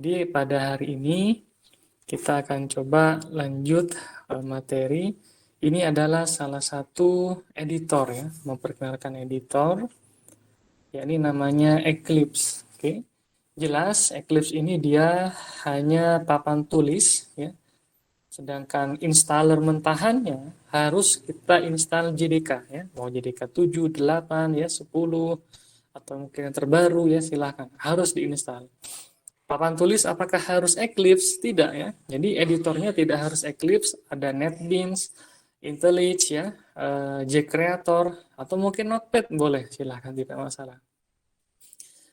Jadi pada hari ini kita akan coba lanjut materi. Ini adalah salah satu editor ya, memperkenalkan editor, yakni namanya Eclipse. Oke. Jelas Eclipse ini dia hanya papan tulis ya. Sedangkan installer mentahannya harus kita install JDK ya. Mau JDK 7, 8 ya, 10 atau mungkin yang terbaru ya silahkan. Harus diinstal. Papan tulis apakah harus Eclipse? Tidak ya. Jadi editornya tidak harus Eclipse, ada NetBeans, IntelliJ ya, JCreator atau mungkin Notepad boleh, silahkan tidak masalah.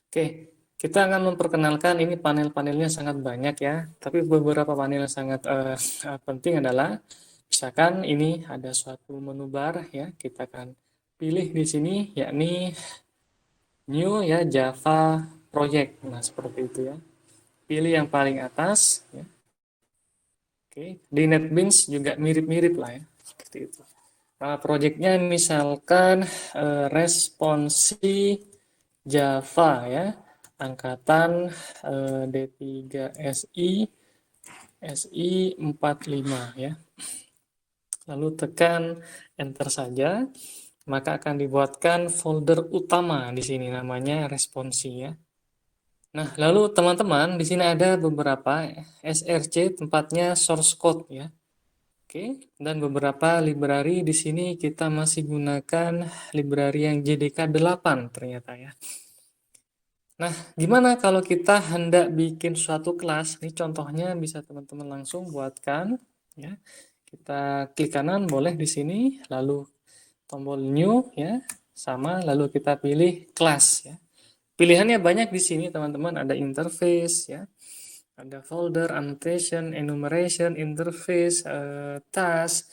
Oke, kita akan memperkenalkan ini panel-panelnya sangat banyak ya, tapi beberapa panel yang sangat penting adalah misalkan ini ada suatu menu bar ya, kita akan pilih di sini yakni New ya Java Project. Nah, seperti itu ya. Pilih yang paling atas ya. Oke, di NetBeans juga mirip-mirip lah ya, seperti itu. Nah, projectnya misalkan responsi Java ya, angkatan D3 SI 45 ya. Lalu tekan enter saja, maka akan dibuatkan folder utama di sini namanya responsi ya. Nah, lalu teman-teman di sini ada beberapa SRC tempatnya source code ya. Oke, dan beberapa library di sini kita masih gunakan library yang JDK 8 ternyata ya. Nah, gimana kalau kita hendak bikin suatu kelas? Ini contohnya bisa teman-teman langsung buatkan ya. Kita klik kanan boleh di sini, lalu tombol new ya, sama lalu kita pilih kelas ya. Pilihannya banyak di sini teman-teman, ada interface ya. Ada folder, annotation, enumeration, interface, task,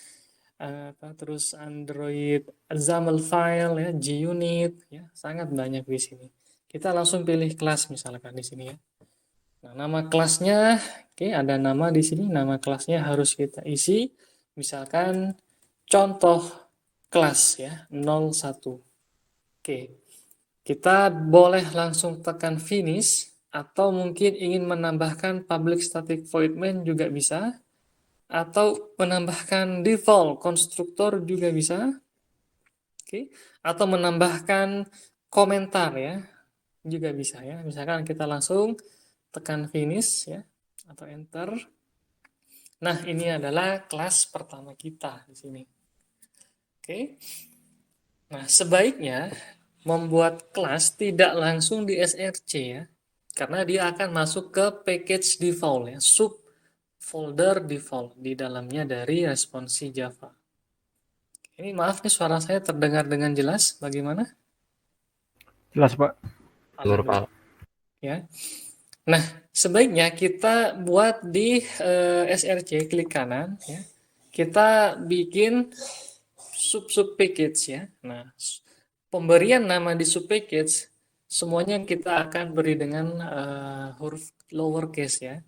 terus Android, XAML file, ya, JUnit, ya, sangat banyak di sini. Kita langsung pilih kelas misalkan di sini ya. Nah, nama kelasnya, oke, ada nama di sini, nama kelasnya harus kita isi. Misalkan contoh kelas ya, 01. Oke, kita boleh langsung tekan finish atau mungkin ingin menambahkan public static void main juga bisa, atau menambahkan default konstruktor juga bisa. Oke, atau menambahkan komentar ya, juga bisa ya. Misalkan kita langsung tekan finish ya atau enter. Nah, ini adalah kelas pertama kita di sini. Oke. Nah, sebaiknya membuat kelas tidak langsung di SRC ya. Karena dia akan masuk ke package default ya, sub folder default di dalamnya dari responsi Java. Ini maaf nih suara saya terdengar dengan jelas. Bagaimana? Jelas, Pak. Alhamdulillah. Ya. Nah, sebaiknya kita buat di SRC klik kanan ya. Kita bikin sub package ya. Nah, pemberian nama di sub package semuanya kita akan beri dengan huruf lowercase ya.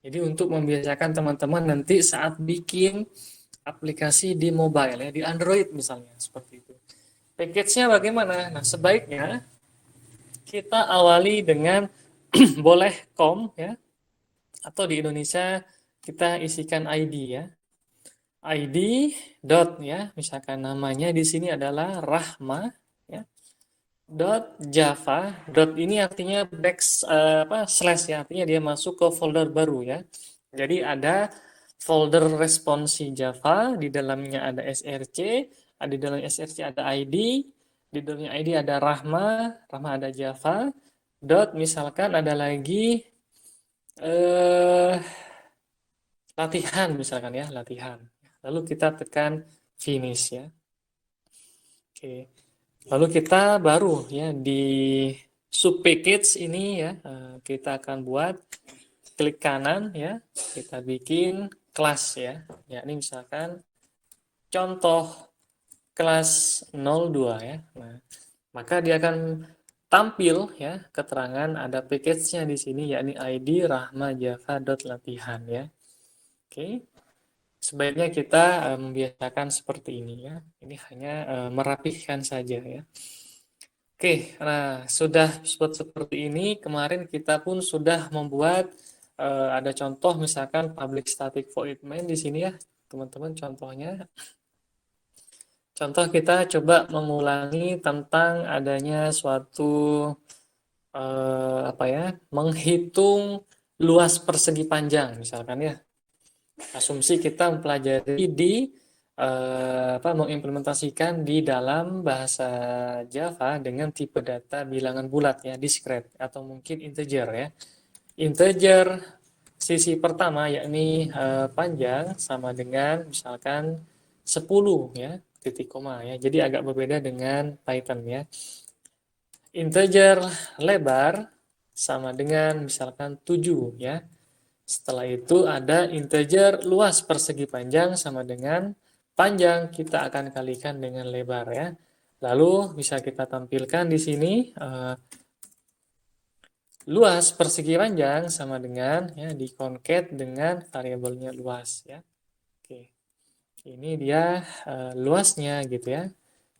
Jadi untuk membiasakan teman-teman nanti saat bikin aplikasi di mobile ya, di Android misalnya seperti itu. Package-nya bagaimana? Nah, sebaiknya kita awali dengan boleh com ya, atau di Indonesia kita isikan ID ya. ID dot ya, misalkan namanya di sini adalah Rahma ya. Dot Java dot ini artinya slash ya, artinya dia masuk ke folder baru ya. Jadi ada folder responsi Java, di dalamnya ada src, di dalam src ada id, di dalamnya id ada Rahma ada Java, dot misalkan ada lagi eh latihan misalkan ya, latihan. Lalu kita tekan finish ya. Oke. Lalu kita baru ya di sub package ini ya, kita akan buat klik kanan ya, kita bikin kelas ya. Ya ini misalkan contoh kelas 02 ya. Nah, maka dia akan tampil ya keterangan ada package-nya di sini yakni ID Rahma Java.latihan ya. Oke. Sebaiknya kita membiasakan seperti ini ya. Ini hanya merapihkan saja ya. Oke, nah sudah seperti ini. Kemarin kita pun sudah membuat ada contoh misalkan public static void main di sini ya, teman-teman contohnya. Contoh kita coba mengulangi tentang adanya suatu apa ya, menghitung luas persegi panjang misalkan ya. Asumsi kita mempelajari di apa, mengimplementasikan di dalam bahasa Java dengan tipe data bilangan bulat ya, discrete atau mungkin integer ya. Integer sisi pertama yakni panjang sama dengan misalkan 10 ya, titik koma ya. Jadi agak berbeda dengan Python ya. Integer lebar sama dengan misalkan 7 ya. Setelah itu ada integer luas persegi panjang sama dengan panjang, kita akan kalikan dengan lebar ya. Lalu bisa kita tampilkan di sini luas persegi panjang sama dengan ya, di concat dengan variabelnya luas ya. Oke. Ini dia luasnya gitu ya.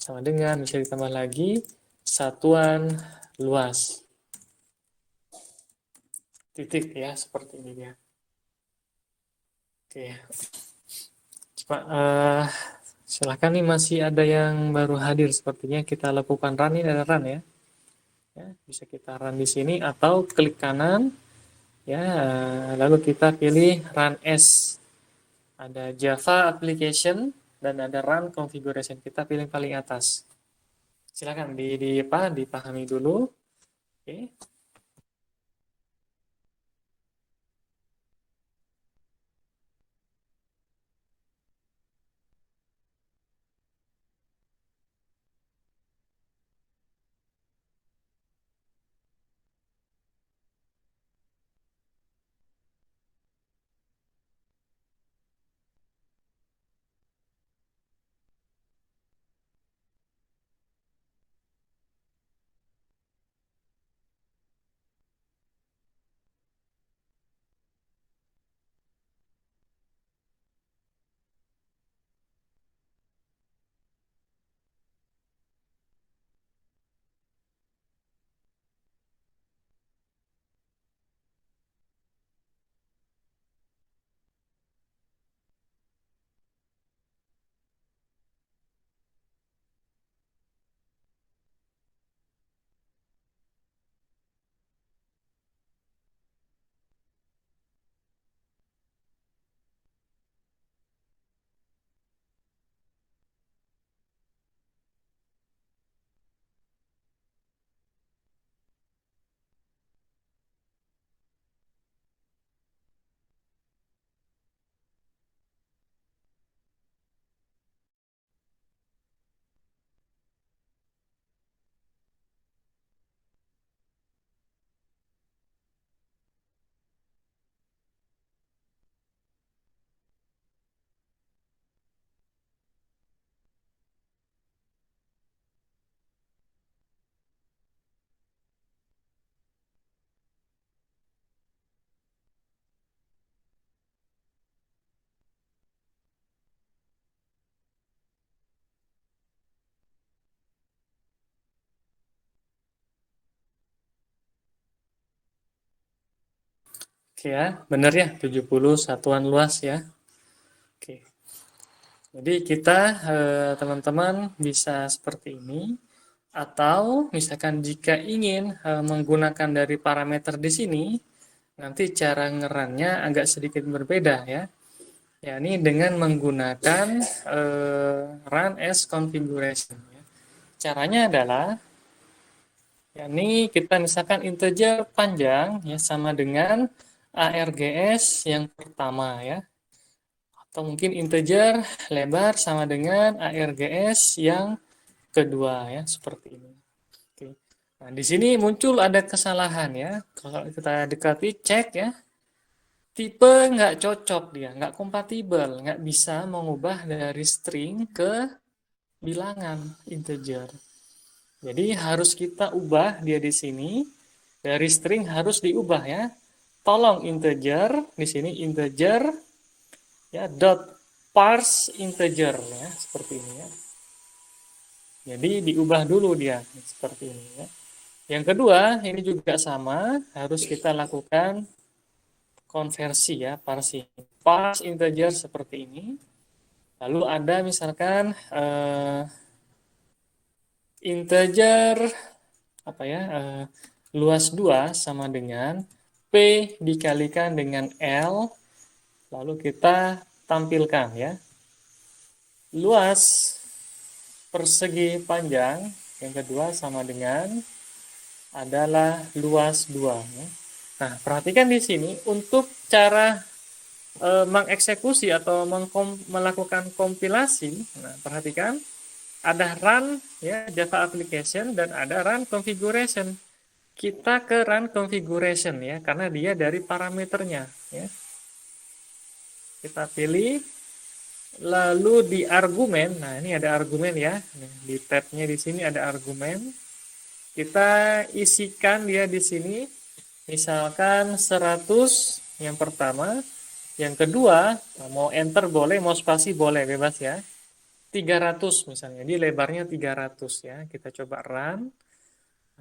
Sama dengan bisa ditambah lagi satuan luas. Titik ya, seperti ini dia. Oke. Coba silahkan nih, masih ada yang baru hadir sepertinya, kita lakukan run, ini ada run ya. Ya, bisa kita run di sini atau klik kanan ya, lalu kita pilih run as. Ada Java application dan ada run configuration. Kita pilih paling atas. Silakan dipahami dulu. Oke. Oke ya, benar ya, 70 satuan luas ya. Oke. Jadi kita teman-teman bisa seperti ini, atau misalkan jika ingin menggunakan dari parameter di sini, nanti cara ngerannya agak sedikit berbeda ya. Yakni dengan menggunakan run as configuration ya. Caranya adalah yakni kita misalkan integer panjang ya sama dengan args yang pertama ya. Atau mungkin integer lebar sama dengan args yang kedua ya, seperti ini. Oke. Nah, di sini muncul ada kesalahan ya. Kalau kita dekati cek ya, tipe nggak cocok dia, nggak kompatibel, nggak bisa mengubah dari string ke bilangan integer. Jadi harus kita ubah dia di sini, dari string harus diubah ya. Tolong integer di sini integer ya, dot parse integer ya, seperti ini ya. Jadi diubah dulu dia seperti ini ya. Yang kedua, ini juga sama, harus kita lakukan konversi ya, parsing. Parse integer seperti ini. Lalu ada misalkan integer apa ya? Luas 2 sama dengan P dikalikan dengan L, lalu kita tampilkan ya. Luas persegi panjang yang kedua sama dengan adalah luas 2 ya. Nah, perhatikan di sini untuk cara mengeksekusi atau melakukan kompilasi. Nah, perhatikan ada run ya Java application dan ada run configuration. Kita ke run configuration ya karena dia dari parameternya ya. Kita pilih lalu di argumen. Nah, ini ada argumen ya. Di tabnya di sini ada argumen. Kita isikan dia di sini. Misalkan 100 yang pertama, yang kedua, mau enter boleh, mau spasi boleh, bebas ya. 300 misalnya, di lebarnya 300 ya. Kita coba run,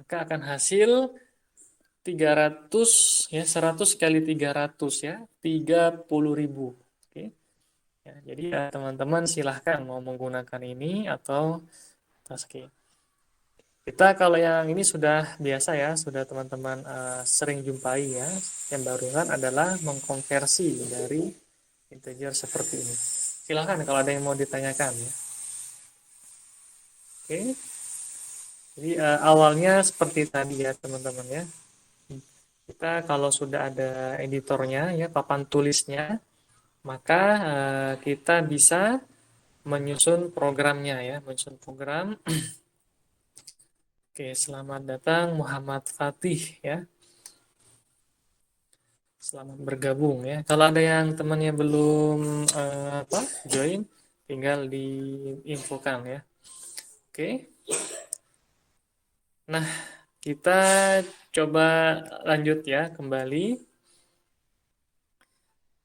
maka akan hasil 300 ya, 100 kali 300 ya, 30.000. Oke. Ya, jadi ya, teman-teman silahkan mau menggunakan ini atau task. Kita kalau yang ini sudah biasa ya, sudah teman-teman sering jumpai ya. Yang barusan adalah mengkonversi dari integer seperti ini. Silahkan kalau ada yang mau ditanyakan ya. Oke. Jadi awalnya seperti tadi ya teman-teman ya. Kita kalau sudah ada editornya ya, papan tulisnya, maka kita bisa menyusun programnya ya, menyusun program. Oke, selamat datang Muhammad Fatih ya. Selamat bergabung ya. Kalau ada yang temannya belum join, tinggal diinfokan ya. Oke. Nah, kita coba lanjut ya kembali.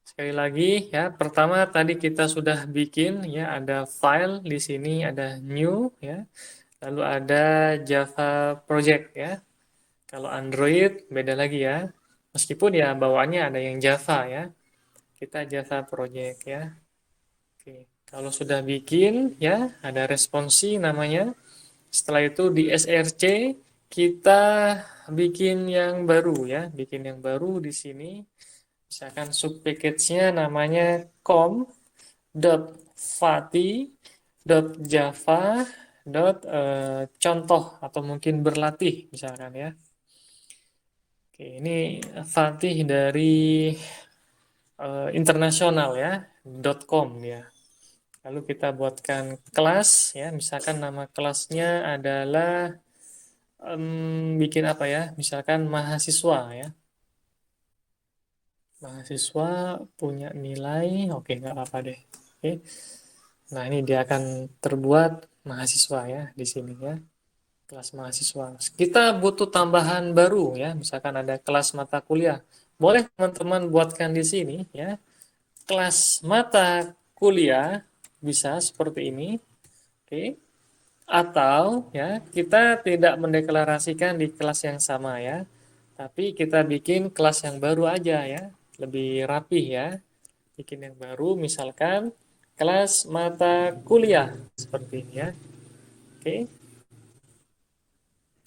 Sekali lagi ya, pertama tadi kita sudah bikin ya ada file di sini ada new ya. Lalu ada Java project ya. Kalau Android beda lagi ya. Meskipun ya bawaannya ada yang Java ya. Kita Java project ya. Oke. Kalau sudah bikin ya ada responsi namanya. Setelah itu di SRC kita bikin yang baru ya. Bikin yang baru di sini. Misalkan subpackage-nya namanya com.fati.java contoh atau mungkin berlatih misalkan ya. Oke, ini Fatih dari internasional ya, .com ya. Lalu kita buatkan kelas ya, misalkan nama kelasnya adalah bikin apa ya, misalkan mahasiswa ya. Mahasiswa punya nilai, oke nggak apa-apa deh. Oke. Nah ini dia akan terbuat mahasiswa ya di sini ya, kelas mahasiswa. Kita butuh tambahan baru ya, misalkan ada kelas mata kuliah. Boleh teman-teman buatkan di sini ya, kelas mata kuliah bisa seperti ini. Oke. Atau ya, kita tidak mendeklarasikan di kelas yang sama ya. Tapi kita bikin kelas yang baru aja ya. Lebih rapih ya. Bikin yang baru misalkan kelas mata kuliah seperti ini ya. Oke.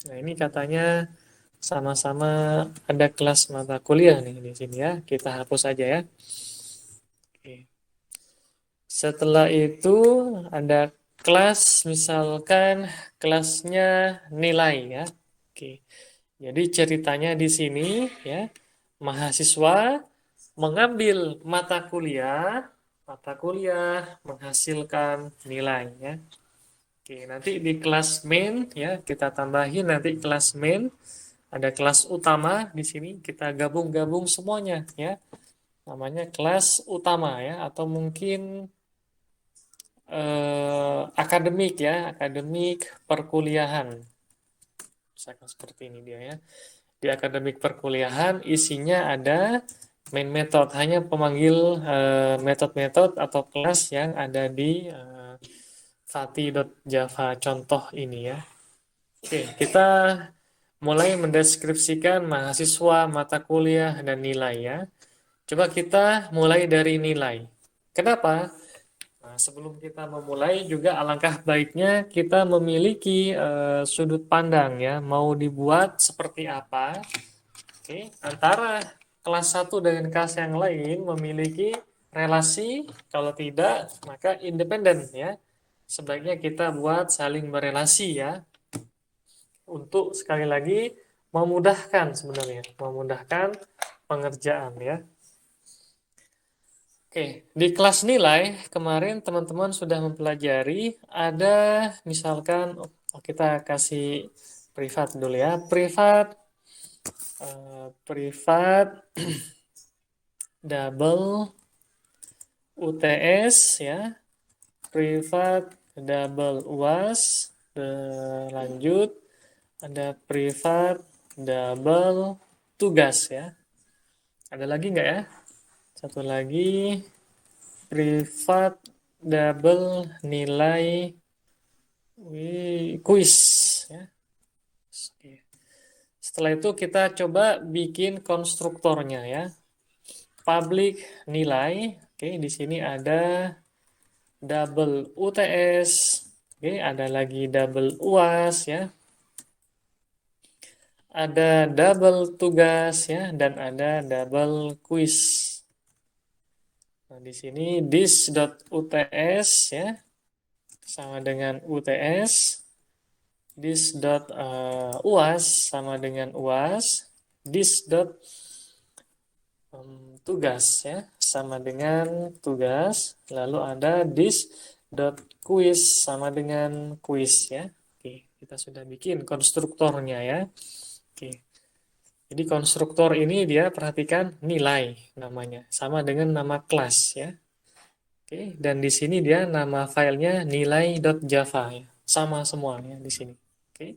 Nah, ini katanya sama-sama ada kelas mata kuliah nih di sini ya. Kita hapus aja ya. Oke. Setelah itu ada kelas, misalkan kelasnya nilai ya. Oke. Jadi ceritanya di sini ya, mahasiswa mengambil mata kuliah menghasilkan nilai ya. Oke, nanti di kelas main ya, kita tambahin nanti kelas main, ada kelas utama di sini kita gabung-gabung semuanya ya. Namanya kelas utama ya, atau mungkin akademik ya, akademik perkuliahan. Misalkan seperti ini dia ya. Di akademik perkuliahan isinya ada main method, hanya pemanggil metode-metode atau kelas yang ada di fati.java contoh ini ya. Oke, kita mulai mendeskripsikan mahasiswa, mata kuliah, dan nilai ya. Coba kita mulai dari nilai. Kenapa? Nah, sebelum kita memulai juga alangkah baiknya kita memiliki sudut pandang ya, mau dibuat seperti apa. Oke, antara kelas satu dengan kelas yang lain memiliki relasi, kalau tidak maka independen ya. Sebaiknya kita buat saling berelasi ya, untuk sekali lagi memudahkan sebenarnya, memudahkan pengerjaan ya. Oke, di kelas nilai kemarin teman-teman sudah mempelajari ada misalkan kita kasih privat dulu ya. Privat double UTS ya, privat double UAS, lanjut ada privat double tugas ya. Ada lagi nggak ya? Satu lagi privat double nilai kuis ya. Oke. Setelah itu kita coba bikin konstruktornya ya. Public nilai. Oke, di sini ada double UTS. Oke, ada lagi double UAS ya. Ada double tugas ya dan ada double quiz. Nah, di sini this.uts ya sama dengan UTS. This.uas sama dengan UAS. Tugas ya sama dengan tugas. Lalu ada this.quiz sama dengan quiz ya. Oke, kita sudah bikin konstruktornya ya. Oke. Jadi konstruktor ini dia perhatikan nilai namanya sama dengan nama kelas ya. Oke, dan di sini dia nama filenya nilai.java ya. Sama semuanya di sini. Oke.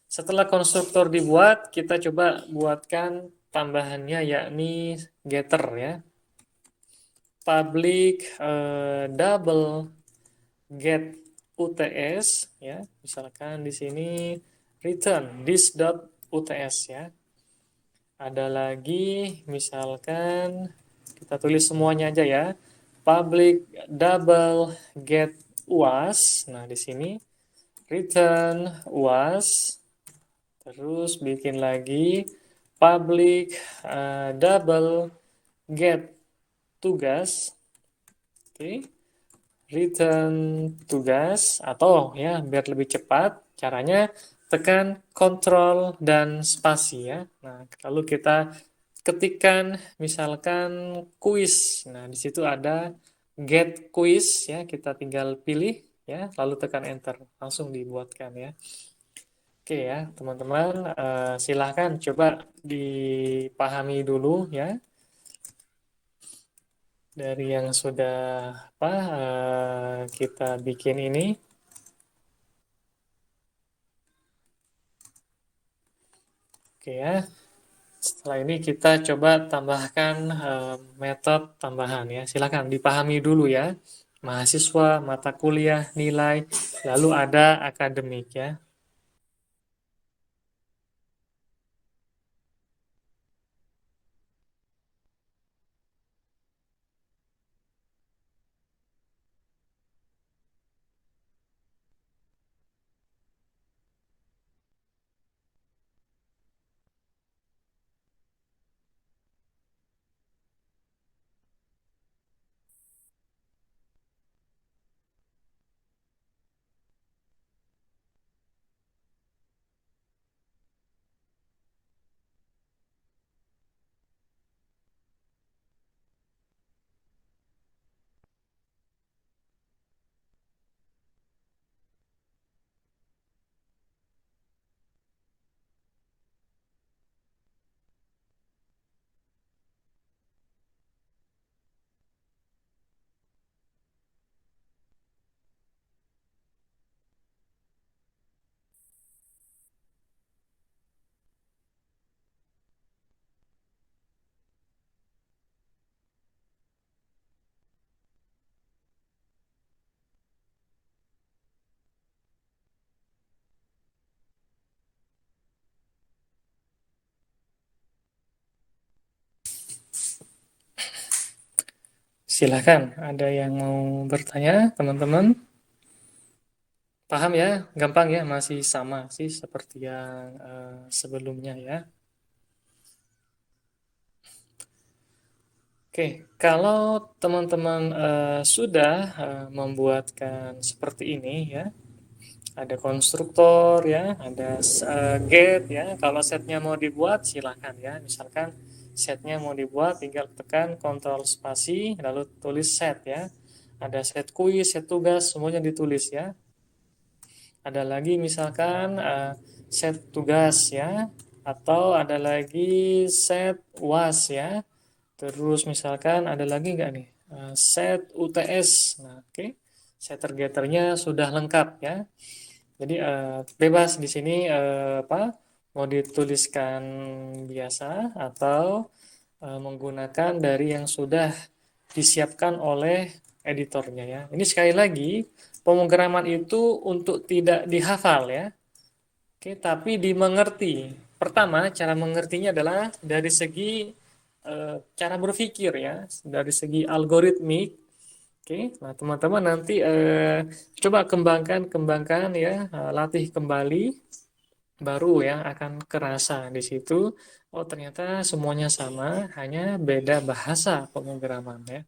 Setelah konstruktor dibuat, kita coba buatkan tambahannya yakni getter ya. Public double get UTS ya. Misalkan di sini return this.uts ya. Ada lagi misalkan kita tulis semuanya aja ya. Public double get UAS. Nah, di sini return UAS. Terus bikin lagi public double get tugas. Oke. Return tugas atau ya biar lebih cepat caranya tekan Ctrl dan spasi ya. Nah, lalu kita ketikkan misalkan quiz. Nah, di situ ada get quiz ya, kita tinggal pilih ya, lalu tekan enter, langsung dibuatkan ya. Oke ya, teman-teman, silahkan coba dipahami dulu ya dari yang sudah apa kita bikin ini. Oke ya, setelah ini kita coba tambahkan metode tambahan ya. Silakan dipahami dulu ya. Mahasiswa, mata kuliah, nilai, lalu ada akademik ya. Silahkan, ada yang mau bertanya, teman-teman? Paham ya? Gampang ya? Masih sama sih seperti yang sebelumnya ya. Oke, kalau teman-teman sudah membuatkan seperti ini ya, ada konstruktor ya, ada gate ya. Kalau setnya mau dibuat silahkan ya. Misalkan setnya mau dibuat, tinggal tekan Ctrl spasi lalu tulis set ya. Ada set kuis, set tugas, semuanya ditulis ya. Ada lagi misalkan set tugas ya, atau ada lagi set UAS ya. Terus misalkan ada lagi nggak nih? Set UTS. Nah, oke. Setter getternya sudah lengkap ya. Jadi bebas di sini apa mau dituliskan biasa atau menggunakan dari yang sudah disiapkan oleh editornya ya. Ini sekali lagi pemrograman itu untuk tidak dihafal ya. Oke, tapi dimengerti. Pertama, cara mengertinya adalah dari segi cara berpikir ya, dari segi algoritmik. Oke, nah teman-teman nanti coba kembangkan ya, latih kembali, baru ya akan kerasa di situ. Oh ternyata semuanya sama, hanya beda bahasa pemrograman ya.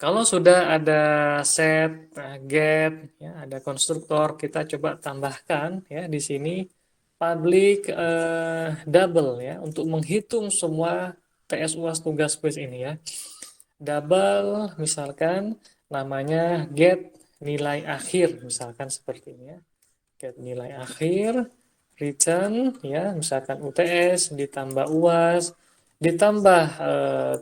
Kalau sudah ada set, get, ya, ada konstruktor, kita coba tambahkan ya di sini public double ya untuk menghitung semua TS UAS tugas kuis ini ya. Double misalkan namanya get nilai akhir misalkan seperti ini ya. Get nilai akhir, return ya misalkan UTS ditambah UAS ditambah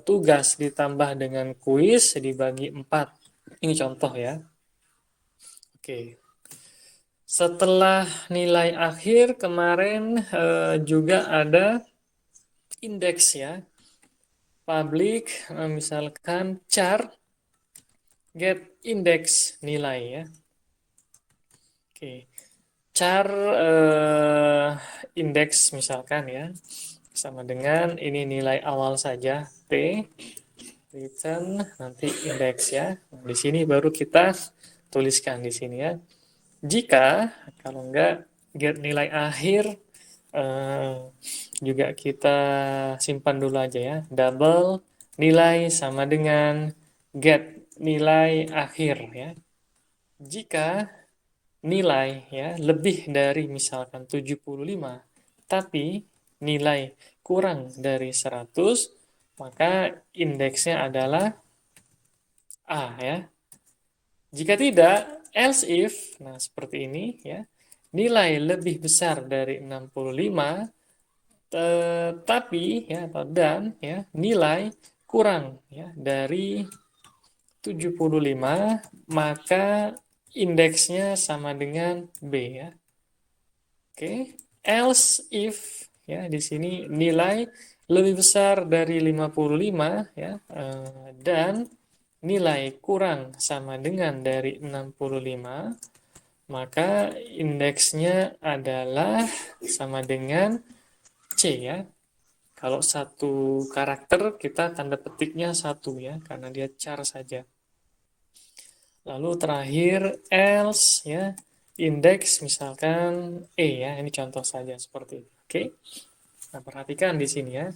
tugas ditambah dengan kuis dibagi 4. Ini contoh ya. Oke. Setelah nilai akhir kemarin juga ada indeks ya. Public misalkan char get index nilai ya. Oke. Char indeks misalkan ya. Sama dengan ini nilai awal saja T return nanti indeks ya. Nah, di sini baru kita tuliskan di sini ya. Jika kalau enggak get nilai akhir eh, juga kita simpan dulu aja ya. Double nilai sama dengan get nilai akhir ya. Jika nilai ya lebih dari misalkan 75 tapi nilai kurang dari 100 maka indeksnya adalah A ya. Jika tidak, else if, nah seperti ini ya, nilai lebih besar dari 65 tetapi ya atau dan ya nilai kurang ya dari 75 maka indeksnya sama dengan B ya. Oke, else if ya di sini nilai lebih besar dari 55 ya dan nilai kurang sama dengan dari 65 maka indeksnya adalah sama dengan C ya. Kalau satu karakter kita tanda petiknya satu ya karena dia char saja. Lalu terakhir else ya indeks misalkan E ya ini contoh saja seperti itu. Oke. Nah, perhatikan di sini ya.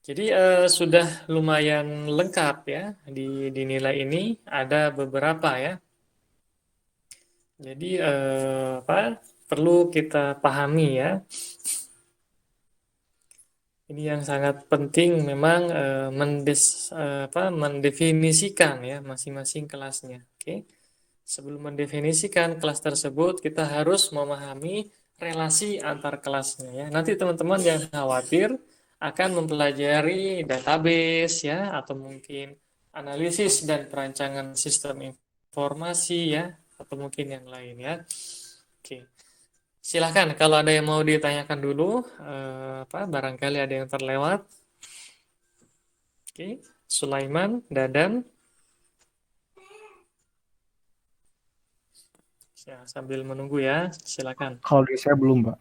Jadi sudah lumayan lengkap ya di nilai ini ada beberapa ya. Jadi apa perlu kita pahami ya. Ini yang sangat penting memang mendefinisikan ya masing-masing kelasnya. Oke. Sebelum mendefinisikan kelas tersebut, kita harus memahami relasi antar kelasnya ya. Nanti teman-teman yang khawatir akan mempelajari database ya atau mungkin analisis dan perancangan sistem informasi ya atau mungkin yang lain ya. Oke. Silahkan kalau ada yang mau ditanyakan dulu barangkali ada yang terlewat. Oke. Sulaiman, Dadan. Ya, sambil menunggu ya, silakan. Kalau di saya belum, Pak.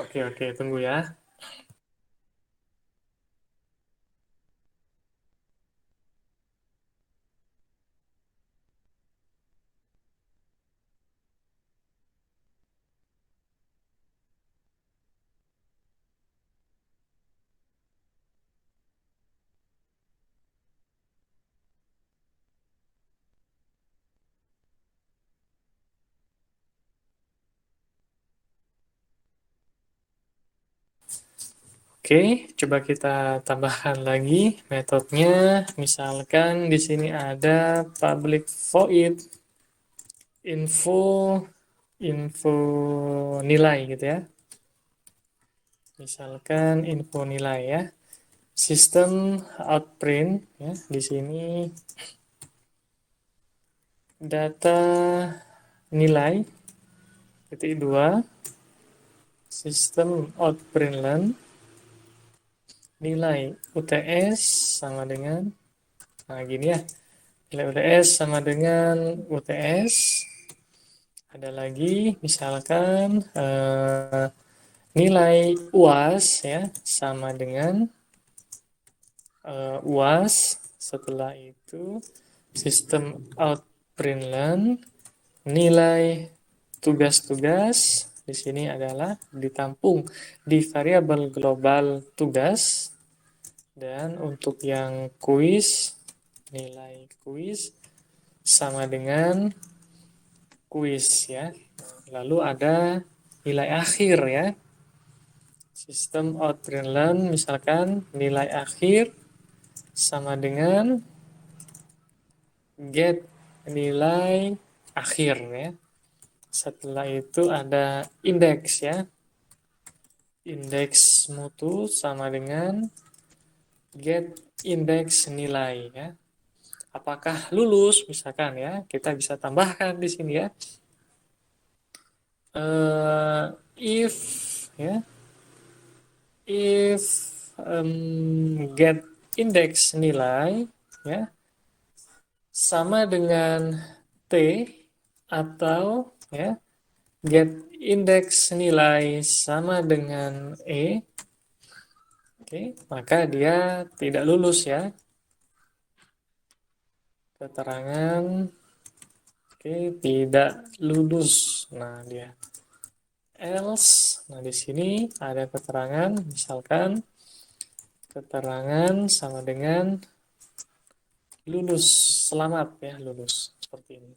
Oke, oke, tunggu ya. Oke, coba kita tambahkan lagi metodenya. Misalkan di sini ada public void info info nilai gitu ya. Misalkan info nilai ya. Sistem outprint ya. Di sini data nilai titik dua sistem outprintln nilai UTS sama dengan nah gini ya. Nilai UTS sama dengan UTS. Ada lagi misalkan nilai UAS ya sama dengan UAS. Setelah itu sistem outprintln nilai tugas-tugas di sini adalah ditampung di variabel global tugas, dan untuk yang kuis nilai kuis sama dengan kuis ya. Lalu ada nilai akhir ya. Sistem outprintln misalkan nilai akhir sama dengan get nilai akhir ya. Setelah itu ada indeks ya. Indeks mutu sama dengan get indeks nilai ya. Apakah lulus misalkan ya. Kita bisa tambahkan di sini ya. If ya. If get indeks nilai ya sama dengan T atau ya get indeks nilai sama dengan E, oke, maka dia tidak lulus ya. Keterangan oke, tidak lulus. Nah, dia else. Nah, di sini ada keterangan misalkan keterangan sama dengan lulus, selamat ya, lulus seperti ini.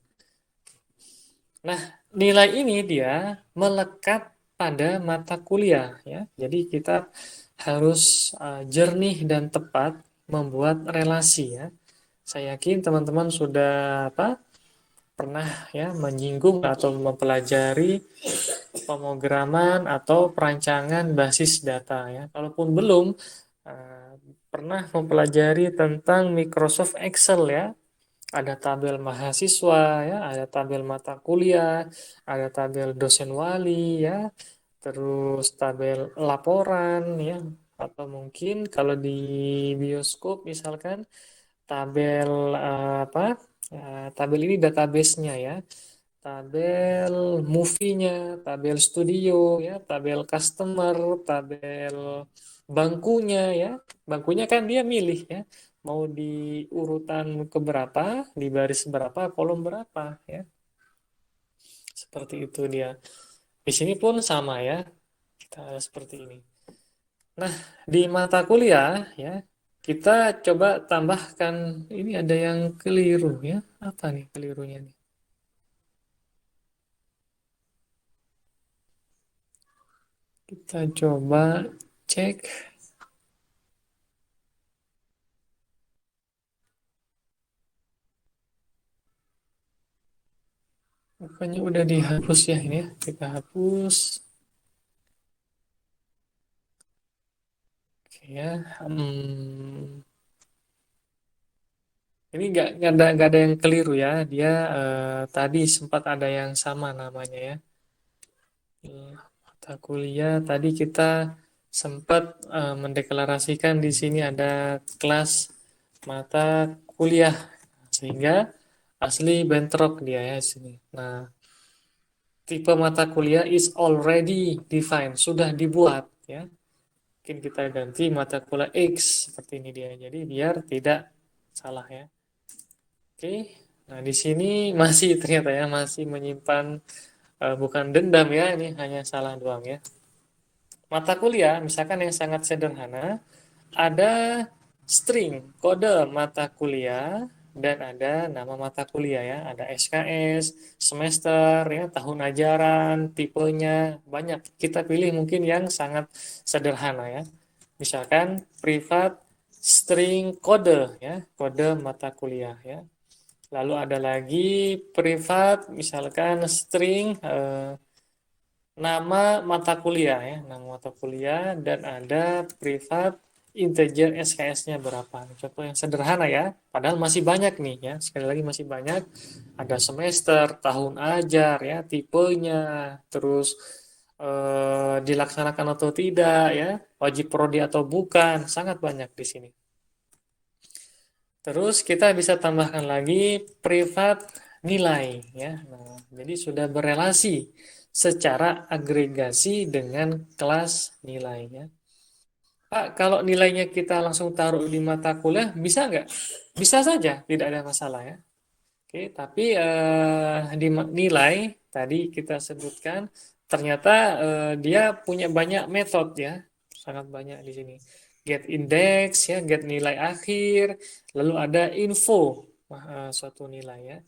Nah, nilai ini dia melekat pada mata kuliah ya. Jadi kita harus jernih dan tepat membuat relasi ya. Saya yakin teman-teman sudah pernah ya menyinggung atau mempelajari pemrograman atau perancangan basis data ya. Kalaupun belum eh, pernah mempelajari tentang Microsoft Excel ya. Ada tabel mahasiswa ya, ada tabel mata kuliah, ada tabel dosen wali ya, terus tabel laporan ya, atau mungkin kalau di bioskop misalkan tabel tabel ini database-nya ya, tabel movie-nya, tabel studio ya, tabel customer, tabel bangkunya ya. Bangkunya kan dia milih ya, mau di urutan keberapa, di baris berapa, kolom berapa ya. Seperti itu dia. Di sini pun sama ya. Kita seperti ini. Nah, di mata kuliah ya, kita coba tambahkan ini ada yang keliru ya. Apa nih kelirunya nih? Kita coba cek. Pokoknya udah dihapus ya ini ya. Kita hapus. Oke ya. Ini nggak ada yang keliru ya. Dia tadi sempat ada yang sama namanya ya. Mata kuliah tadi kita sempat mendeklarasikan di sini ada kelas mata kuliah sehingga asli bentrok dia ya di sini. Nah, tipe mata kuliah is already defined, sudah dibuat ya. Mungkin kita ganti mata kuliah X seperti ini dia. Jadi biar tidak salah ya. Oke. Nah, di sini masih ternyata ya masih menyimpan bukan dendam ya, ini hanya salah doang ya. Mata kuliah misalkan yang sangat sederhana ada string kode mata kuliah dan ada nama mata kuliah ya, ada SKS, semester ya, tahun ajaran, tipenya banyak. Kita pilih mungkin yang sangat sederhana ya. Misalkan privat string kode ya, kode mata kuliah ya. Lalu ada lagi privat misalkan string nama mata kuliah ya, nama mata kuliah dan ada privat integer SKS-nya berapa. Contoh yang sederhana ya, padahal masih banyak nih ya. Sekali lagi masih banyak. Ada semester, tahun ajar ya, tipenya, terus dilaksanakan atau tidak ya, wajib prodi atau bukan, sangat banyak di sini. Terus kita bisa tambahkan lagi privat nilai ya. Nah, jadi sudah berelasi secara agregasi dengan kelas nilainya. Pak, kalau nilainya kita langsung taruh di mata kuliah, bisa nggak? Bisa saja, tidak ada masalah ya. Oke, tapi di nilai tadi kita sebutkan ternyata dia punya banyak metode ya, sangat banyak di sini. Get index ya, get nilai akhir, lalu ada info suatu nilai ya.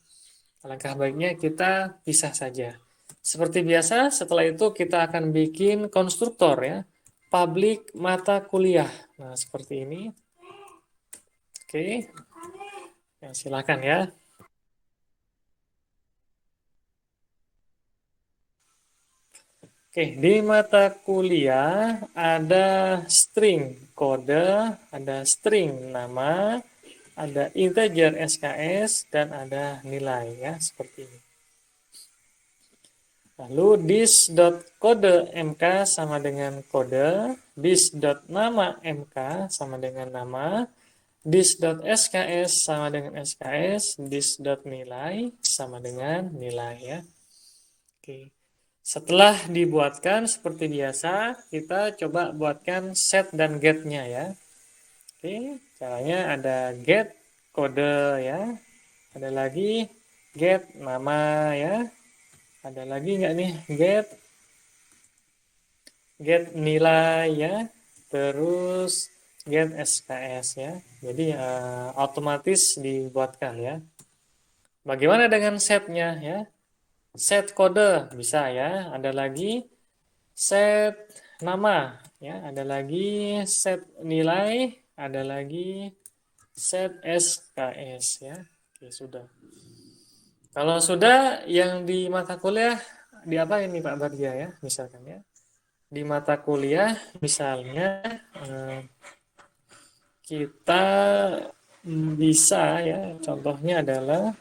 Alangkah baiknya kita pisah saja. Seperti biasa, setelah itu kita akan bikin konstruktor ya, public mata kuliah. Nah, seperti ini. Oke, ya, silakan ya. Oke, di mata kuliah ada string kode, ada string nama, ada integer SKS, dan ada nilai ya, seperti ini. Lalu dis.kode MK sama dengan kode, dis.nama MK sama dengan nama, dis.SKS sama dengan SKS, dis.nilai sama dengan nilai ya. Oke. Setelah dibuatkan seperti biasa, kita coba buatkan set dan get-nya ya. Oke, caranya ada get kode ya. Ada lagi get nama ya. Ada lagi nggak nih get nilai ya. Terus get SKS ya. Jadi otomatis dibuatkan ya. Bagaimana dengan setnya ya? Set kode bisa ya. Ada lagi set nama ya, ada lagi set nilai, ada lagi set SKS ya. Oke, sudah. Kalau sudah yang di mata kuliah di apa ini Pak Bardia ya, misalkan ya. Di mata kuliah misalnya eh, kita bisa ya, contohnya adalah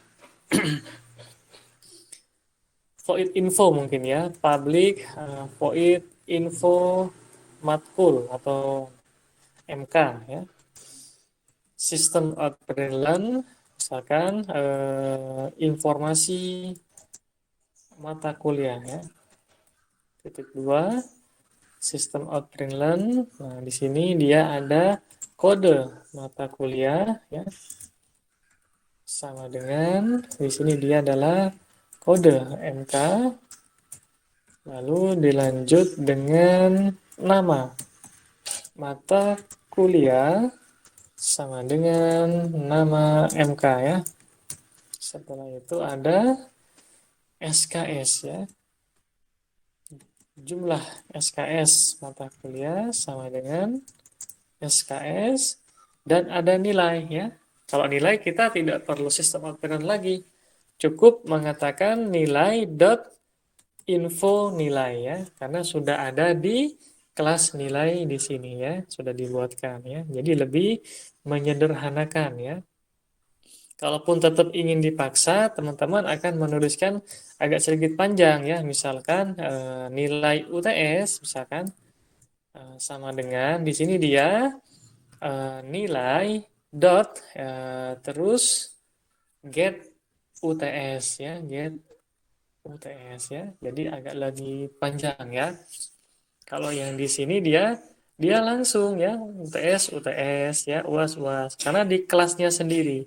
void info mungkin ya, public void info matkul atau MK ya. Sistem out parallel, misalkan informasi mata kuliah ya. Titik dua, sistem out parallel. Nah, di sini dia ada kode mata kuliah ya. Sama dengan di sini dia adalah kode MK. Lalu dilanjut dengan nama mata kuliah sama dengan nama MK ya. Setelah itu ada SKS ya. Jumlah SKS mata kuliah sama dengan SKS dan ada nilai ya. Kalau nilai kita tidak perlu sistem operan lagi. Cukup mengatakan nilai dot info nilai ya, karena sudah ada di kelas nilai di sini ya, sudah dibuatkan ya. Jadi lebih menyederhanakan ya. Kalaupun tetap ingin dipaksa, teman-teman akan menuliskan agak sedikit panjang ya, misalkan nilai UTS misalkan sama dengan di sini dia nilai dot terus get UTS ya, get UTS ya. Jadi agak lagi panjang ya. Kalau yang di sini dia langsung ya UTS UTS ya, UAS UAS karena di kelasnya sendiri.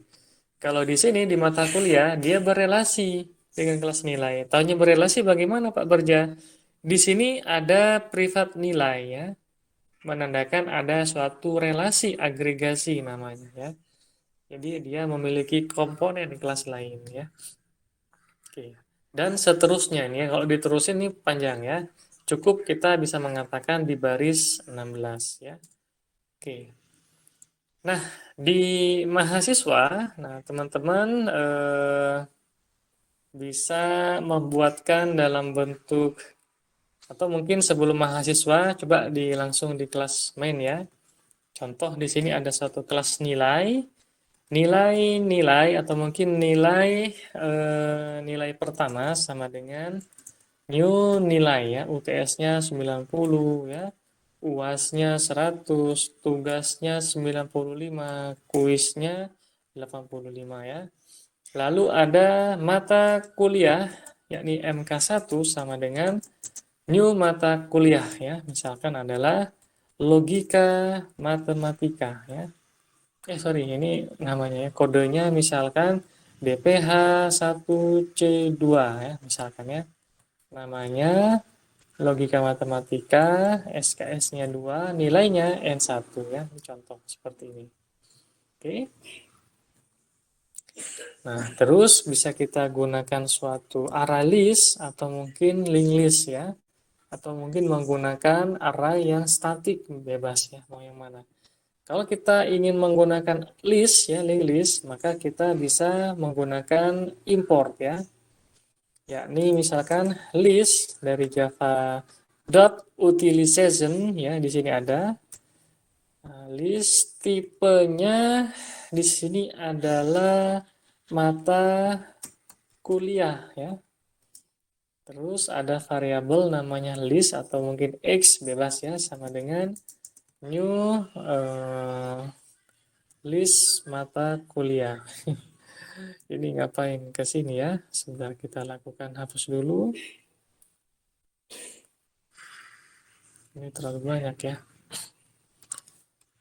Kalau di sini di mata kuliah dia berelasi dengan kelas nilai. Taunya berelasi bagaimana Pak Berja? Di sini ada privat nilai ya, menandakan ada suatu relasi agregasi namanya ya. Jadi dia memiliki komponen kelas lain ya. Oke. Dan seterusnya ini ya, kalau diterusin ini panjang ya. Cukup kita bisa mengatakan di baris 16 ya. Oke. Nah, di mahasiswa, nah teman-teman bisa membuatkan dalam bentuk atau mungkin sebelum mahasiswa coba langsung di kelas main ya. Contoh di sini ada satu kelas nilai, nilai atau mungkin nilai pertama sama dengan new nilai ya, UTS-nya 90 ya. UAS-nya 100, tugasnya 95, kuisnya 85 ya. Lalu ada mata kuliah yakni MK1 sama dengan new mata kuliah ya. Misalkan adalah logika matematika ya. Sorry, ini namanya ya, kodenya misalkan DPH 1C2 ya, misalkan ya. Namanya logika matematika, SKS-nya 2, nilainya N1 ya. Contoh seperti ini. Oke. Nah, terus bisa kita gunakan suatu array list atau mungkin linked list ya. Atau mungkin menggunakan array yang statik bebas ya, mau yang mana. Kalau kita ingin menggunakan list ya, linked list, maka kita bisa menggunakan import ya. Yakni misalkan list dari Java dot utilization ya, di sini ada. Nah, list tipenya di sini adalah mata kuliah ya. Terus ada variabel namanya list atau mungkin x bebas ya, sama dengan new list mata kuliah. Ini ngapain ke sini ya? Sebentar kita lakukan hapus dulu. Ini terlalu banyak ya.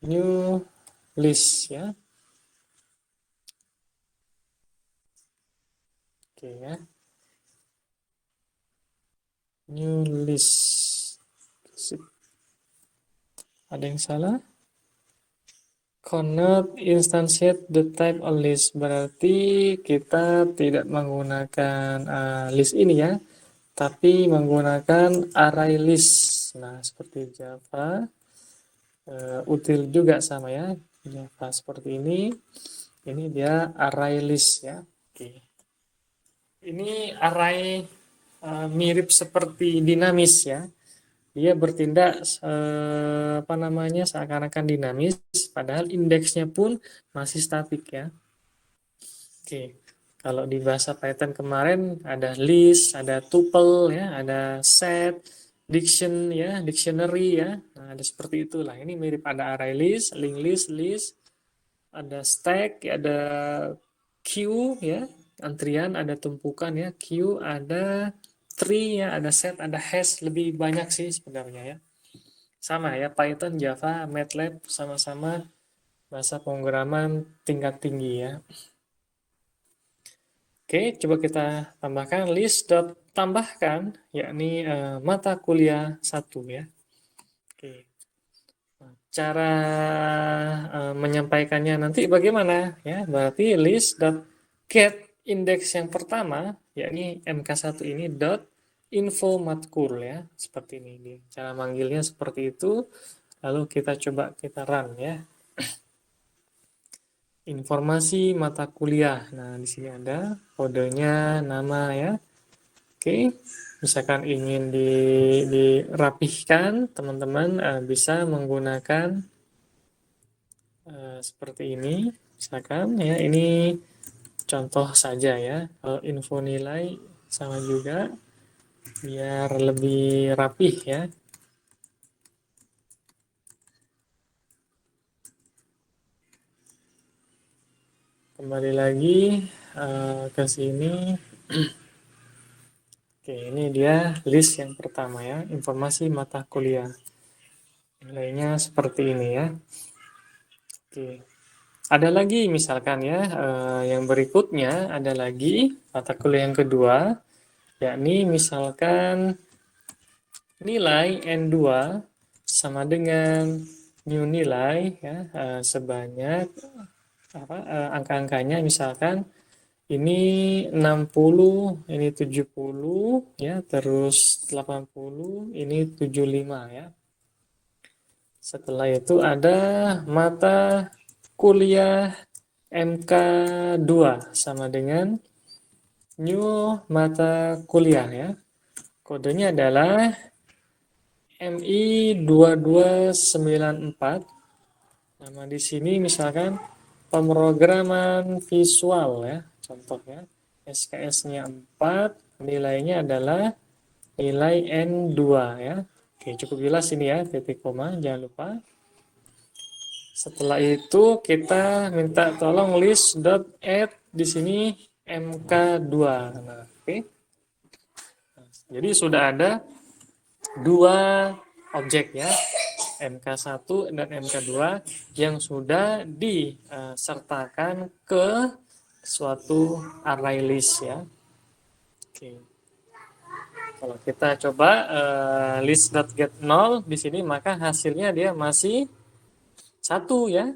New list ya. Oke ya. New list. Sip. Ada yang salah? Cannot instantiate the type of list. Berarti kita tidak menggunakan list ini ya, tapi menggunakan array list. Nah, seperti Java, util juga sama ya. Java seperti ini. Ini dia array list ya. Oke. Ini array mirip seperti dinamis ya. Dia bertindak apa namanya seakan-akan dinamis, padahal indeksnya pun masih statik ya. Oke, kalau di bahasa Python kemarin ada list, ada tuple ya, ada set, diction ya, dictionary ya. Nah, ada seperti itulah. Ini mirip, ada array list, linked list, list, ada stack, ada queue ya, antrian, ada tumpukan ya, queue, ada tree ya, ada set, ada hash, lebih banyak sih sebenarnya ya. Sama ya, Python, Java, MATLAB sama-sama bahasa pemrograman tingkat tinggi ya. Oke, coba kita tambahkan list dot tambahkan, yakni mata kuliah 1 ya. Oke. Cara menyampaikannya nanti bagaimana ya? Berarti list dot get indeks yang pertama, yakni MK1 ini dot info matkul ya, seperti ini. Cara manggilnya seperti itu. Lalu kita coba kita run ya. Informasi mata kuliah. Nah, di sini ada kodenya, nama ya. Oke, misalkan ingin dirapihkan, teman-teman bisa menggunakan seperti ini. Misalkan ya, ini contoh saja ya. Kalau info nilai sama juga, biar lebih rapih ya. Kembali lagi ke sini. Oke, ini dia list yang pertama ya, informasi mata kuliah. Nilainya seperti ini ya. Oke. Ada lagi misalkan ya, yang berikutnya ada lagi mata kuliah yang kedua, yakni misalkan nilai N2 sama dengan new nilai ya, sebanyak angka-angkanya misalkan ini 60, ini 70 ya, terus 80, ini 75 ya. Setelah itu ada mata kuliah MK2 sama dengan new mata kuliah ya. Kodenya adalah MI 2294. Nama di sini misalkan pemrograman visual ya, contohnya SKS-nya 4, nilainya adalah nilai N2 ya. Oke, cukup jelas ini ya, titik koma, jangan lupa. Setelah itu kita minta tolong list.add di sini MK2. Nah, oke. Jadi sudah ada dua objek ya, MK1 dan MK2 yang sudah disertakan ke suatu array list ya. Oke. Kalau kita coba list.get 0 di sini maka hasilnya dia masih satu ya.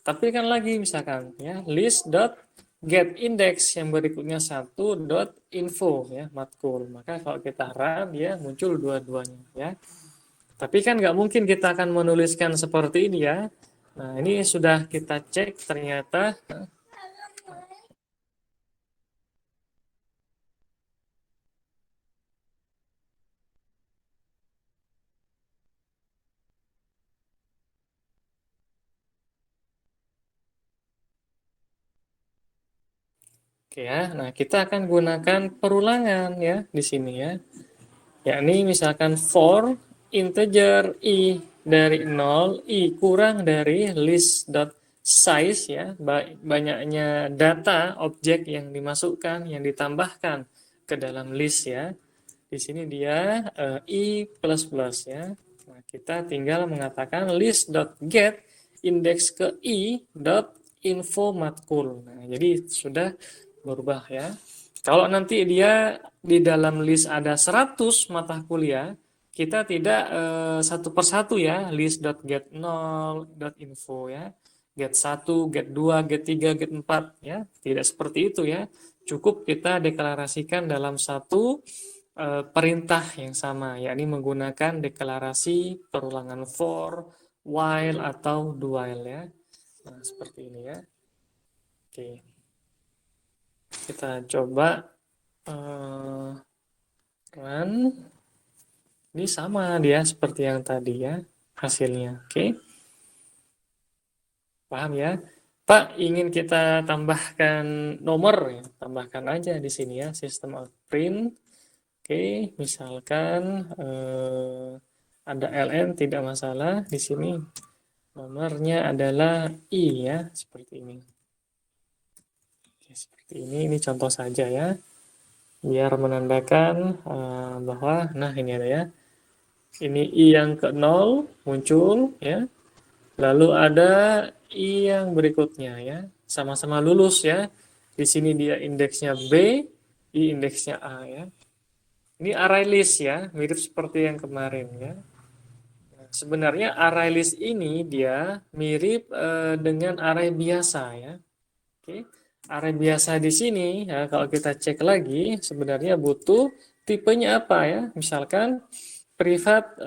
Tapi kan lagi misalkan ya list.get index yang berikutnya 1.info ya matkul. Maka kalau kita run dia muncul dua-duanya ya. Tapi kan nggak mungkin kita akan menuliskan seperti ini ya. Nah, ini sudah kita cek ternyata. Oke ya, nah kita akan gunakan perulangan ya di sini ya. Yakni misalkan for integer i dari 0, i kurang dari list.size ya, banyaknya data objek yang dimasukkan, yang ditambahkan ke dalam list ya. Di sini dia i plus plus ya. Nah, kita tinggal mengatakan list.get indeks ke i dot info matkul. Nah, jadi sudah berubah ya. Kalau nanti dia di dalam list ada 100 mata kuliah, kita tidak satu persatu ya, list.get0.info ya, get 1, get 2, get 3, get 4 ya. Tidak seperti itu ya. Cukup kita deklarasikan dalam satu perintah yang sama, yakni menggunakan deklarasi perulangan for, while atau do while ya. Nah, seperti ini ya. Oke. Kita coba run. Ini sama dia seperti yang tadi ya hasilnya. Oke. Paham ya? Pak, ingin kita tambahkan nomor ya, tambahkan aja di sini ya sistem out print. Oke, misalkan ada ln tidak masalah di sini. Nomornya adalah i ya, seperti ini. Oke, seperti ini contoh saja ya. Biar menandakan bahwa nah ini ada ya. Ini i yang ke 0 muncul ya. Lalu ada i yang berikutnya ya. Sama-sama lulus ya. Di sini dia indeksnya B, i indeksnya A ya. Ini array list ya, mirip seperti yang kemarin ya. Sebenarnya array list ini dia mirip dengan array biasa ya. Oke. Array biasa di sini ya, kalau kita cek lagi sebenarnya butuh tipenya apa ya? Misalkan privat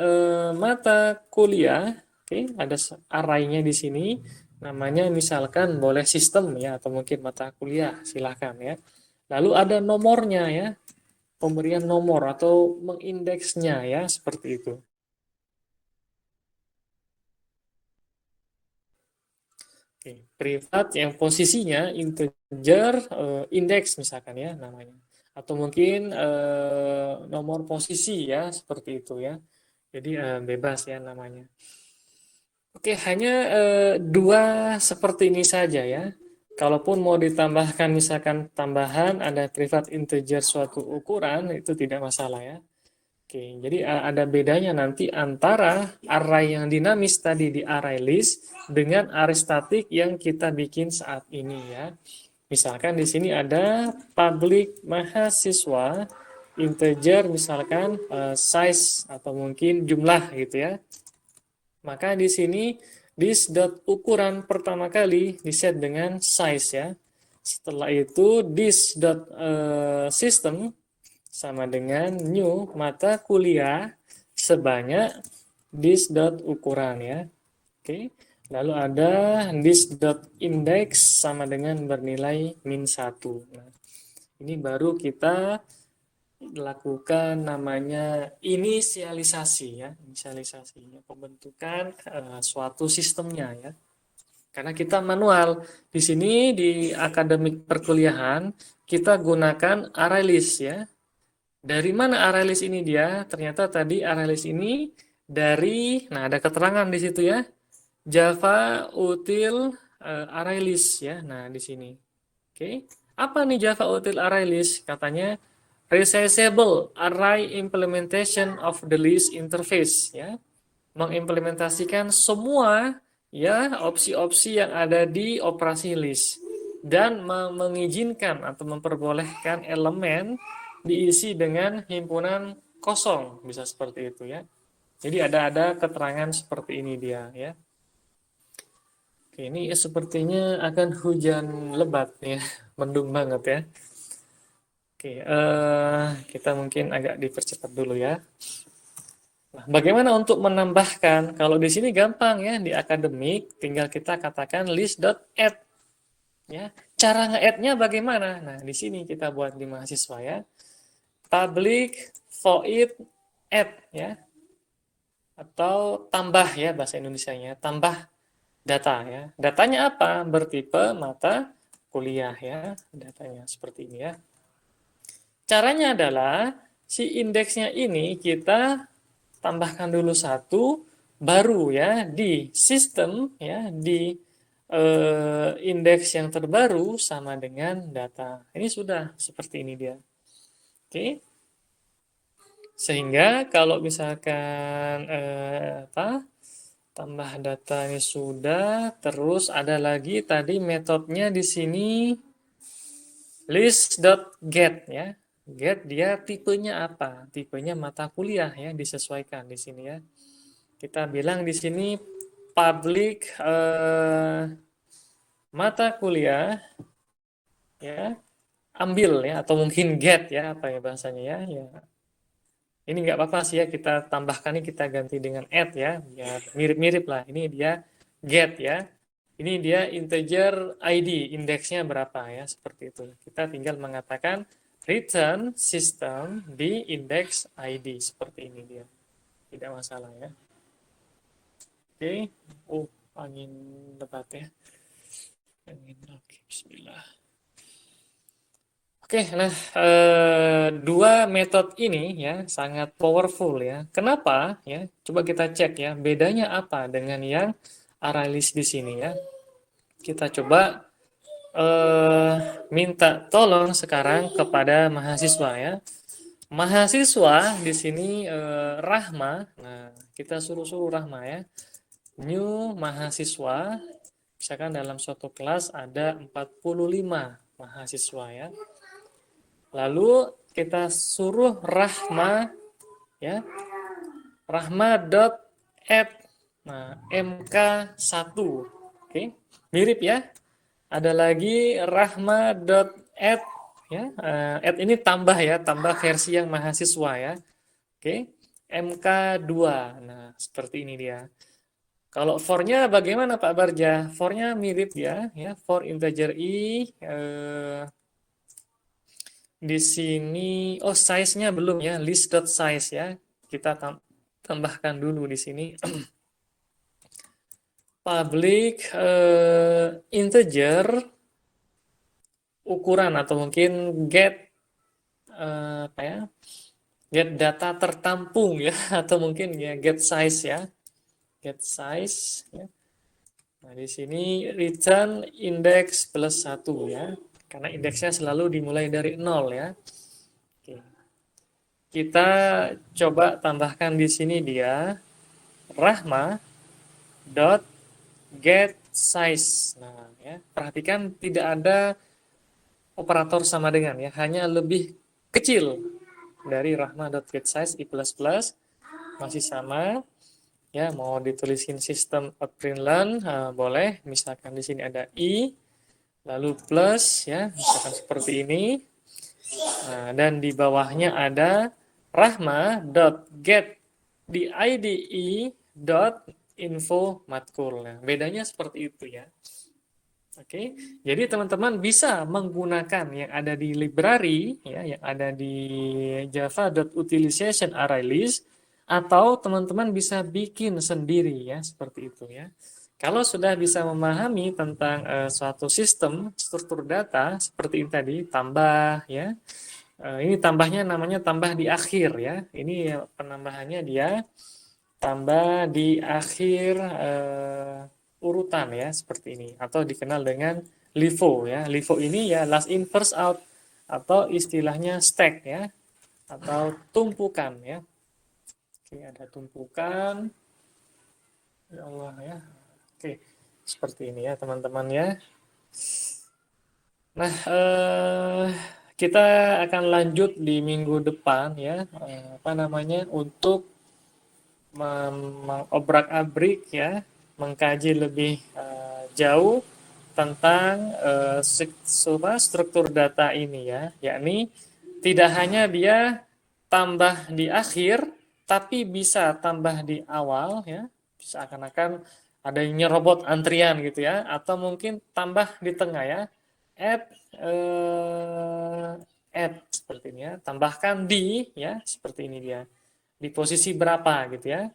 mata kuliah, oke, ada array-nya di sini. Namanya misalkan boleh sistem ya atau mungkin mata kuliah, silakan ya. Lalu ada nomornya ya, pemberian nomor atau mengindeksnya ya, seperti itu. Oke, privat yang posisinya integer indeks misalkan ya namanya. Atau mungkin nomor posisi ya, seperti itu ya. Jadi bebas ya namanya. Oke, hanya dua seperti ini saja ya. Kalaupun mau ditambahkan misalkan tambahan ada privat integer suatu ukuran itu tidak masalah ya. Oke, jadi ada bedanya nanti antara array yang dinamis tadi di array list dengan array statik yang kita bikin saat ini ya. Misalkan di sini ada public mahasiswa integer misalkan size atau mungkin jumlah gitu ya. Maka di sini ukuran pertama kali diset dengan size ya. Setelah itu system sama dengan new mata kuliah sebanyak this.ukuran ya. Oke. Lalu ada this.index sama dengan bernilai -1. Nah, ini baru kita lakukan namanya inisialisasi ya, inisialisasi pembentukan suatu sistemnya ya. Karena kita manual. Di sini di akademik perkuliahan kita gunakan ArrayList ya. Dari mana ArrayList ini dia? Ternyata tadi ArrayList ini dari, nah ada keterangan di situ ya. Java util ArrayList ya. Nah di sini. Oke. Apa nih Java util ArrayList? Katanya resizable array implementation of the list interface ya. Mengimplementasikan semua ya opsi-opsi yang ada di operasi list dan mengizinkan atau memperbolehkan elemen diisi dengan himpunan kosong, bisa seperti itu ya. Jadi ada keterangan seperti ini dia ya. Oke, ini sepertinya akan hujan lebat ya, mendung banget ya. Oke, kita mungkin agak dipercepat dulu ya. Nah, bagaimana untuk menambahkan? Kalau di sini gampang ya, di akademik tinggal kita katakan list.add ya. Cara nge-add-nya bagaimana? Nah, di sini kita buat di mahasiswa ya. Public void add ya. Atau tambah ya bahasa Indonesianya, tambah data ya. Datanya apa? Bertipe mata kuliah ya. Datanya seperti ini ya. Caranya adalah si indeksnya ini kita tambahkan dulu satu, baru ya di sistem ya di indeks yang terbaru sama dengan data. Ini sudah seperti ini dia. Oke. Sehingga kalau misalkan tambah data ini sudah, terus ada lagi tadi metodenya di sini list.get ya. Get dia tipenya apa? Tipenya mata kuliah ya, disesuaikan di sini ya. Kita bilang di sini public mata kuliah ya, ambil ya atau mungkin get ya apa ya bahasanya ya. Ya. Ini nggak apa-apa sih ya, kita tambahkan ini kita ganti dengan add ya. Ya mirip-mirip lah. Ini dia get ya. Ini dia integer ID, indeksnya berapa ya, seperti itu. Kita tinggal mengatakan return system di index ID, seperti ini dia. Tidak masalah ya. Oke. Oh, angin lebat ya. Angin, oke, bismillah. Oke, nah dua metode ini ya sangat powerful ya. Kenapa ya? Coba kita cek ya, bedanya apa dengan yang ArrayList di sini ya. Kita coba minta tolong sekarang kepada mahasiswa ya. Mahasiswa di sini Rahma. Nah, kita suruh Rahma ya. New mahasiswa. Misalkan dalam suatu kelas ada 45 mahasiswa ya. Lalu kita suruh Rahma ya. Rahma.add nah, MK1. Oke. Mirip ya. Ada lagi Rahma.add ya. Add ini tambah ya, tambah versi yang mahasiswa ya. Oke. MK2. Nah, seperti ini dia. Kalau for-nya bagaimana Pak Barja? For-nya mirip ya, for integer i di sini size-nya belum ya, list.size ya. Kita tambahkan dulu di sini. Public integer ukuran atau mungkin get apa ya? Get data tertampung ya atau mungkin ya get size ya. Get size ya. Nah, di sini return index plus 1 ya. Karena indeksnya selalu dimulai dari 0 ya. Oke. Kita coba tambahkan di sini dia Rahma dot get size. Nah, ya, perhatikan tidak ada operator sama dengan ya, hanya lebih kecil dari Rahma dot get size i++ masih sama. Ya, mau ditulisin sistem outprintln boleh. Misalkan di sini ada i lalu plus ya, misalkan seperti ini. Nah, dan di bawahnya ada Rahma.get di IDE dot info matkul. Nah, bedanya seperti itu ya. Oke, jadi teman-teman bisa menggunakan yang ada di library, ya, yang ada di java.utilization array list, atau teman-teman bisa bikin sendiri ya, seperti itu ya. Kalau sudah bisa memahami tentang suatu sistem struktur data seperti ini tadi, tambah ya. Ini tambahnya namanya tambah di akhir ya. Ini ya, penambahannya dia tambah di akhir urutan ya seperti ini atau dikenal dengan LIFO ya. LIFO ini ya last in first out atau istilahnya stack ya atau tumpukan ya. Oke, ada tumpukan. Ya Allah ya. Oke, seperti ini ya teman-teman ya. Nah, kita akan lanjut di minggu depan ya, apa namanya untuk mengobrak-abrik ya, mengkaji lebih jauh tentang struktur data ini ya, yakni tidak hanya dia tambah di akhir, tapi bisa tambah di awal ya, seakan-akan ada yang nyerobot antrian gitu ya, atau mungkin tambah di tengah ya, add add seperti ini ya, tambahkan di ya, seperti ini dia di posisi berapa gitu ya.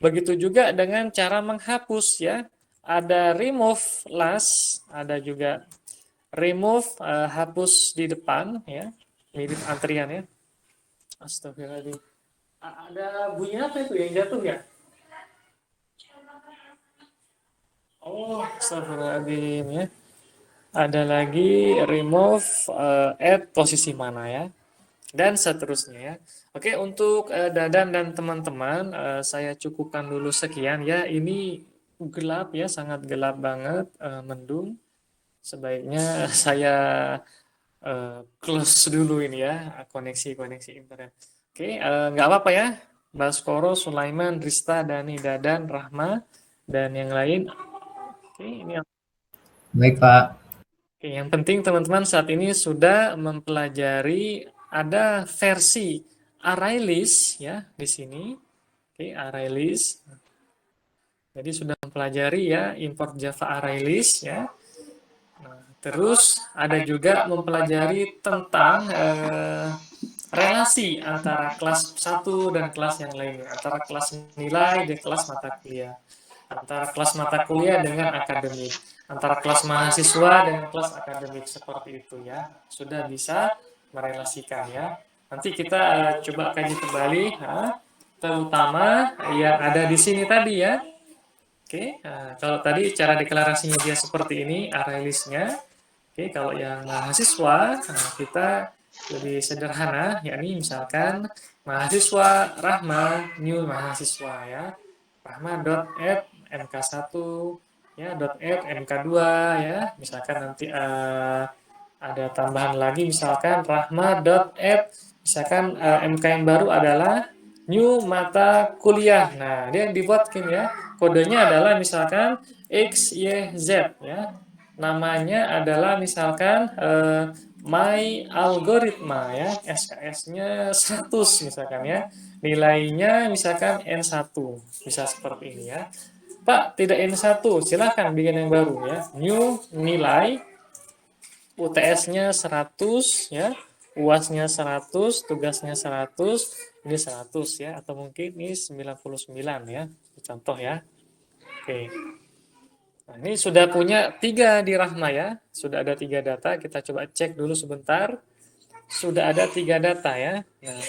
Begitu juga dengan cara menghapus ya. Ada remove last, ada juga remove hapus di depan ya. Mirip antrian ya. Astagfirullahaladzim. Ada bunyi apa itu yang jatuh ya? Oh, astagfirullahaladzim ya. Ada lagi remove add posisi mana ya. Dan seterusnya ya. Oke, untuk Dadan dan teman-teman, saya cukupkan dulu sekian ya. Ini gelap ya, sangat gelap banget, mendung. Sebaiknya saya close dulu ini ya, koneksi-koneksi internet. Oke, nggak apa-apa ya. Baskoro, Sulaiman, Rista, Dani, Dadan, Rahma, dan yang lain. Oke, ini Baik, Pak. Oke, yang penting teman-teman saat ini sudah mempelajari ada versi array list ya di sini. Oke, array list. Jadi sudah mempelajari ya import Java array list ya. Nah, terus ada juga mempelajari tentang relasi antara kelas satu dan kelas yang lainnya, antara kelas nilai dan kelas mata kuliah, antara kelas mata kuliah dengan akademik, antara kelas mahasiswa dengan kelas akademik seperti itu ya. Sudah bisa merelasikan ya. Nanti kita coba kaji kembali, terutama yang ada di sini tadi ya. Oke, kalau tadi cara deklarasinya dia seperti ini, array list-nya. Oke, kalau yang mahasiswa, kita lebih sederhana, yakni misalkan mahasiswa Rahma, new mahasiswa ya. Rahma.add mk1 ya, .add mk2 ya. Misalkan nanti ada tambahan lagi misalkan Rahma.add misalkan mk yang baru adalah new mata kuliah. Nah, dia dibuatkan ya. Kodenya adalah misalkan X, Y, Z ya. Namanya adalah misalkan my algoritma ya, SKS-nya 100 misalkan ya. Nilainya misalkan N1. Bisa seperti ini ya. Pak, tidak N1, silahkan bikin yang baru ya. New nilai UTS-nya 100 ya. UAS-nya 100, tugasnya 100, ini 100 ya, atau mungkin ini 99 ya, contoh ya. Oke. Nah, ini sudah punya 3 di Rahma ya, sudah ada 3 data, kita coba cek dulu sebentar. Sudah ada 3 data ya. Nah,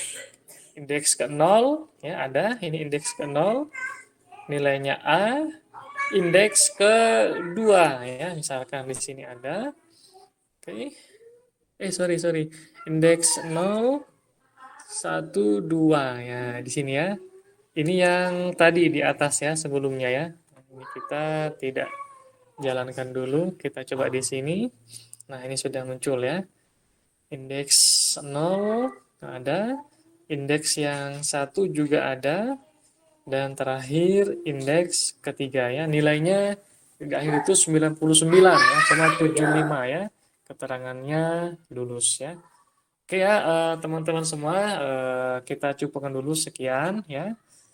indeks ke 0 ya ada, ini indeks ke 0, nilainya A, indeks ke 2 ya, misalkan di sini ada. Oke. Sorry. Indeks 0, 1, 2 ya di sini ya. Ini yang tadi di atas ya sebelumnya ya. Ini kita tidak jalankan dulu, kita coba di sini. Nah, ini sudah muncul ya. Indeks 0 ada, indeks yang 1 juga ada, dan terakhir indeks ketiga ya. Nilainya di akhir itu 99 ya, 75 ya. Keterangannya lulus ya. Oke ya, teman-teman semua, kita cukupkan dulu sekian ya.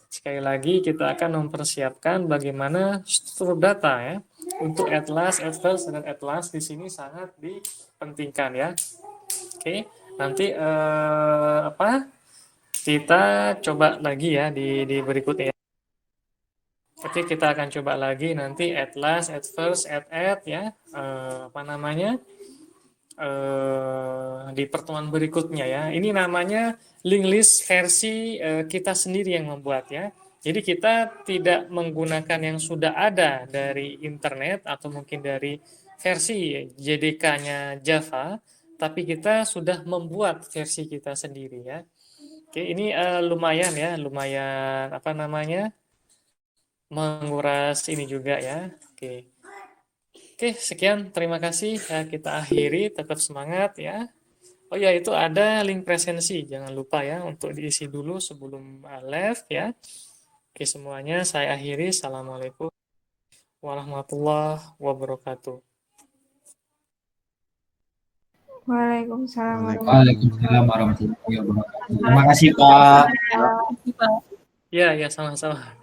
Sekali lagi kita akan mempersiapkan bagaimana struktur data ya. Untuk Atlas, Advanced dan Atlas di sini sangat dipentingkan ya. Oke, nanti kita coba lagi ya di berikutnya. Oke, kita akan coba lagi nanti Atlas, Advanced, Add ya. Di pertemuan berikutnya ya. Ini namanya link list versi kita sendiri yang membuat ya. Jadi kita tidak menggunakan yang sudah ada dari internet atau mungkin dari versi JDK-nya Java, tapi kita sudah membuat versi kita sendiri ya. Oke, ini lumayan ya, lumayan menguras ini juga ya. Oke. Oke, sekian. Terima kasih. Kita akhiri. Tetap semangat ya. Oh ya, itu ada link presensi. Jangan lupa ya untuk diisi dulu sebelum live ya. Oke, semuanya saya akhiri. Assalamualaikum warahmatullahi wabarakatuh. Waalaikumsalam Waalaikumsalam warahmatullahi wabarakatuh. Terima kasih, Pak. warahmatullahi wabarakatuh. Ya, ya, sama-sama.